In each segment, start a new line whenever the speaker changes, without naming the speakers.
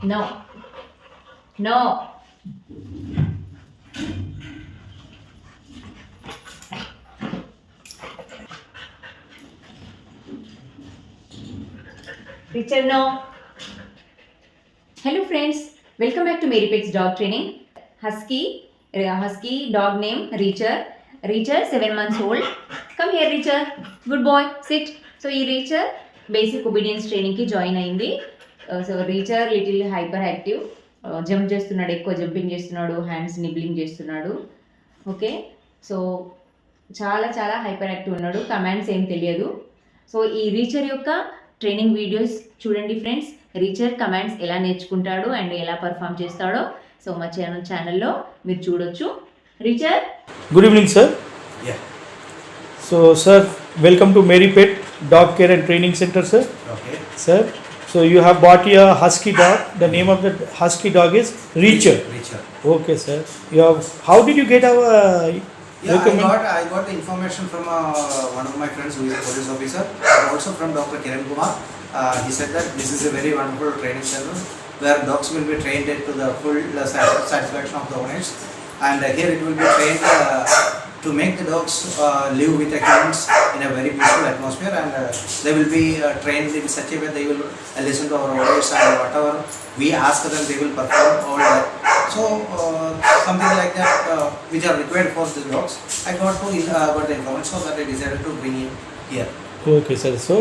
No. No. Richard, no. Hello friends, welcome back to Mary Pets Dog Training. Husky dog name Reacher. Reacher 7 months old. Come here Reacher. Good boy. Sit. So ఈ Reacher basic obedience training కి join అయింది. So Reacher little hyper active, jump చేస్తున్నాడు, ఎక్కువ jumping చేస్తున్నాడు, hands nibbling చేస్తున్నాడు. Okay, so చాలా చాలా hyper active ఉన్నాడు, కమాండ్స్ ఏం తెలియదు. సో ఈ రీచర్ యొక్క ట్రైనింగ్ వీడియోస్ చూడండి ఫ్రెండ్స్. రీచర్ కమాండ్స్ ఎలా నేర్చుకుంటాడో అండ్ ఎలా పర్ఫామ్ చేస్తాడో సో మా ఛానల్లో మీరు చూడొచ్చు. Reacher,
good evening sir. So sir, welcome to Meri pet dog care and training centre sir.
Okay.
Sir, so you have bought a husky dog. The name of the husky dog is Reacher.
Reacher.
Okay sir. You have, how did you get our
I got the information from one of my friends who is a police officer, and also from Dr. Kiran Kumar. He said that this is a very wonderful training center where dogs will be trained to the full satisfaction of the owners, and here it will be trained to make the dogs live with the humans in a very peaceful atmosphere, and they will be trained in such a way they will listen to our orders, and whatever we ask them they will perform all that. So something like that which are required for the dogs, I got the information, so that I decided to bring him here.
Okay sir. So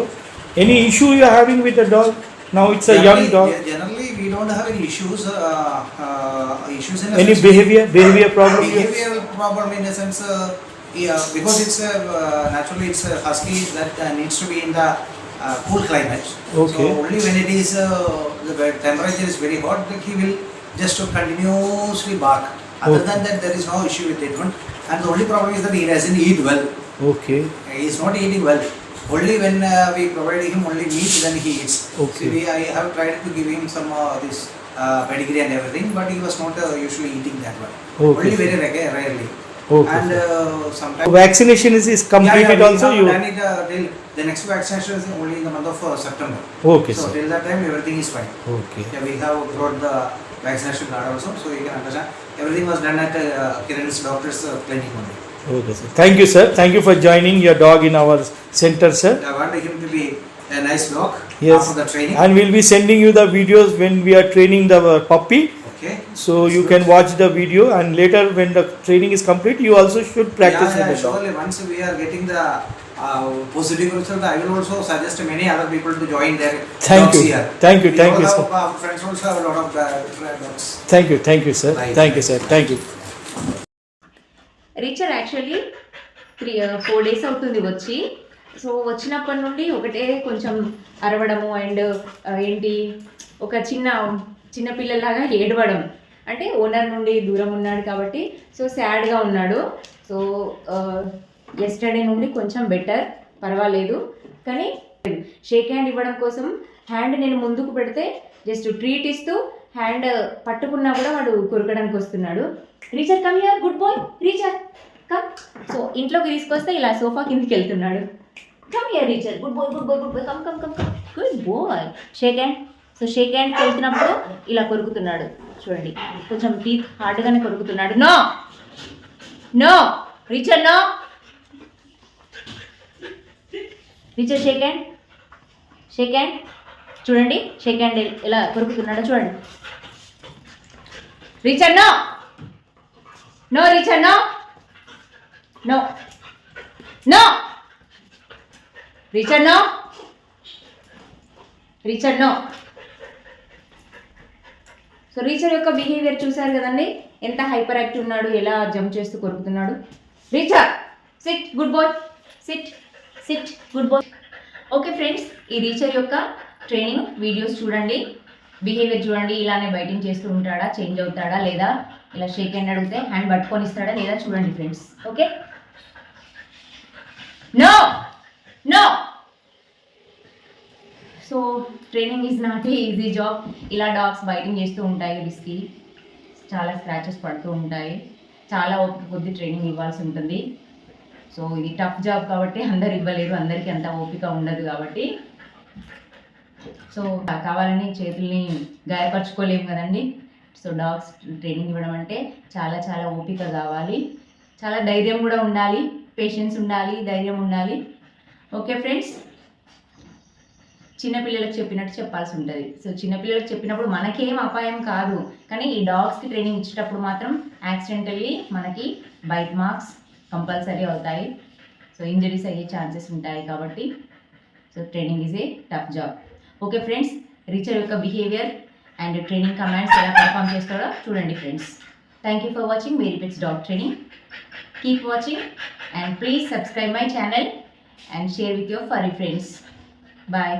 any issue you are having with the dog? Now it's a young dog.
Generally we don't have any issues in
Any behavior problem?
Behavioral problem in the sense because it's naturally it's a husky that needs to be in the cool climate.
Okay.
So only when it is the temperature is very hot, he will just continuously bark. Other
Okay.
than that, there is no issue with it one. And the only problem is that he doesn't eat well.
Okay.
He is not eating well. Only when we provide him only meat, then he eats.
Okay.
See, I have tried to give him some this pedigree and everything, but he was not usually eating that one.
Okay.
Only very rarely.
Okay.
And sometimes
Vaccination is completed
we
also.
have
You.
done it till the next vaccination is only in the month of September.
Okay
So
sir.
till that time everything is fine.
Okay.
Yeah, we have brought the vaccination card also, so you can understand. Everything was done at Kiran's doctor's clinic only.
Okay sir. Thank you sir. Thank you for joining your dog in our center sir.
I want him to be a nice dog
Yes.
after the training.
And we'll be sending you the videos when we are training the puppy.
Okay.
So you can watch the video, and later when the training is complete, you also should practice
Yeah,
with the dog.
surely once we are getting the positive result, I will also suggest many other people to join their
Thank
dogs
you.
here.
Thank you.
We
Thank
all
you,
have,
sir.
friends also have a lot of dogs.
Thank you. Thank you, sir.
Bye.
Thank you, sir. Thank you.
Reacher actually 4 days అవుతుంది వచ్చి. So వచ్చినప్పటి నుండి ఒకటే కొంచెం అరవడము and ఏంటి ఒక చిన్న పిల్లలాగా ఏడవడం, అంటే ఓనర్ నుండి దూరం ఉన్నాడు కాబట్టి సో సాడ్గా ఉన్నాడు. సో ఎస్టర్డే నుండి కొంచెం బెటర్, పర్వాలేదు. కానీ షేక్ హ్యాండ్ ఇవ్వడం కోసం హ్యాండ్ నేను ముందుకు పెడితే జస్ట్ ట్రీట్ ఇస్తూ హ్యాండ్ పట్టుకున్నా కూడా వాడు కొరకడానికి వస్తున్నాడు. Reacher come here, good boy Reacher come. So ఇంట్లోకి తీసుకొస్తే ఇలా సోఫా కిందకి వెళ్తున్నాడు. Come here Reacher, good boy good boy good boy, come come come come, good boy. Shake hand. So shake హ్యాండ్కి వెళ్తున్నప్పుడు ఇలా కొరుకుతున్నాడు చూడండి, కొంచెం టీత్ హార్డ్గానే కొరుకుతున్నాడు. No no Reacher, no Reacher. Shake hand, shake hand చూడండి, షేక్ హ్యాండ్ ఎలా కొరుకుతున్నాడో చూడండి. Reacher no, no Reacher, no no no Reacher, no Reacher, no. So Reacher యొక్క బిహేవియర్ చూసారు కదండి, ఎంత హైపర్ యాక్టివ్ ఉన్నాడు, ఎలా జంప్ చేస్తూ కొరుకుతున్నాడు. Reacher sit, good boy, sit sit, good boy. Okay friends, ఈ రీచర్ యొక్క ట్రైనింగ్ వీడియోస్ చూడండి, బిహేవియర్ చూడండి, ఇలానే బైటింగ్ చేస్తూ ఉంటాడా, చేంజ్ అవుతాడా లేదా, ఇలా షేక్ హ్యాండ్ అడిగితే హ్యాండ్ పట్టుకొని ఇస్తాడా లేదా చూడండి friends. Okay, no no. So training is not easy job. ఇలా డాగ్స్ బైటింగ్ చేస్తూ ఉంటాయి, రిస్కీ, చాలా స్క్రాచెస్ పడుతూ ఉంటాయి, చాలా ఓపిక కొద్ది ట్రైనింగ్ ఇవ్వాల్సి ఉంటుంది. సో ఇది టఫ్ జాబ్ కాబట్టి అందరు ఇవ్వలేరు, అందరికీ అంత ఓపిక ఉండదు కాబట్టి సో కావాలని చేతుల్ని గాయపరచుకోలేము కదండి. సో డాగ్స్ ట్రైనింగ్ ఇవ్వడం అంటే చాలా చాలా ఓపిక కావాలి, చాలా ధైర్యం కూడా ఉండాలి, పేషెన్స్ ఉండాలి, ధైర్యం ఉండాలి. ఓకే ఫ్రెండ్స్, చిన్నపిల్లలకు చెప్పినట్టు చెప్పాల్సి ఉంటుంది. సో చిన్నపిల్లలకు చెప్పినప్పుడు మనకేం అపాయం కాదు, కానీ ఈ డాగ్స్కి ట్రైనింగ్ ఇచ్చేటప్పుడు మాత్రం యాక్సిడెంటల్లీ మనకి బైట్ మార్క్స్ కంపల్సరీ అవుతాయి. సో ఇంజరీస్ అయ్యే ఛాన్సెస్ ఉంటాయి కాబట్టి so training is a tough job. Okay friends, Reacher యొక్క బిహేవియర్ అండ్ ట్రైనింగ్ కమాండ్స్ ఎలా పర్ఫామ్ చేస్తారో చూడండి friends. Thank you for watching Meri pets dog training. Keep watching and please subscribe my channel and share with your furry friends. Bye.